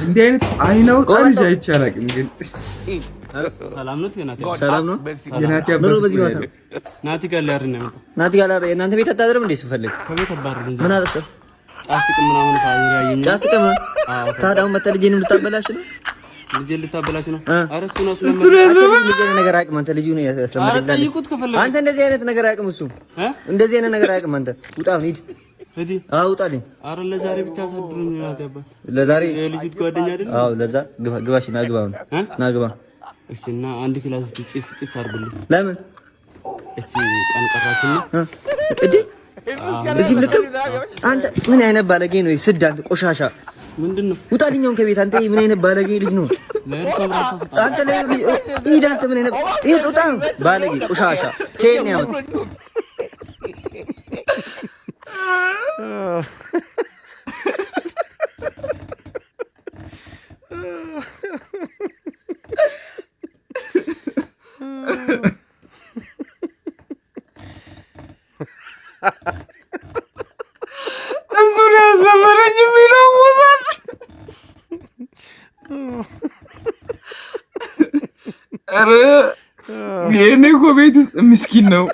እንዲህ አይነት አይናው ጣልጅ አይቻላቅም ግን ሰላም ነው የናቲ ሰላም ነው የናቲ አባት በዚህ ማታ ናቲ ጋር ላይ አይደለም ናቲ ጋር ላይ እናንተ ቤት አታድርም እንዴ ስፈልግ ከቤት አባረር እንጂ ምን አለፈ ጫስቅም ምናምን ታውሪ ያየኝ ጫስቅም ታዳው መተልጂንም ልታበላሽ ነው ልጅ ልታበላሽ ነው አረ እሱ ነው ስለምን ነገር አቅም አንተ ልጅ ነው ያስለምዳል አንተ እንደዚህ አይነት ነገር አቅም እሱ እንደዚህ አይነት ነገር አቅም አንተ ውጣ ሂድ ሂድ አውጣልኝ አረ ለዛሬ ብቻ አሳድሩኝ ናቲ አባ ለዛሬ የልጅት ጓደኛ አይደል አዎ ለዛ ግባሽ ናግባው ናግባ እሺ እና አንድ ክላስ ጭስ አድርግልኝ ለምን እቺ ቀን ቀራችና እዲ እዚህ ልከም አንተ ምን አይነት ባለጌ ነው ስዳንት ቆሻሻ ምንድነው ውጣልኛው ከቤት አንተ ምን አይነት ባለጌ ልጅ ነው ለእርሶም ራሱ ሰጣ አንተ ለይዳንተ ምን አይነት ይውጣ ባለጌ ቆሻሻ ኬንያ እሱን ያስለመረኝ የሚለው ሞዛት ኧረ የእኔ እኮ ቤት ውስጥ ምስኪን ነው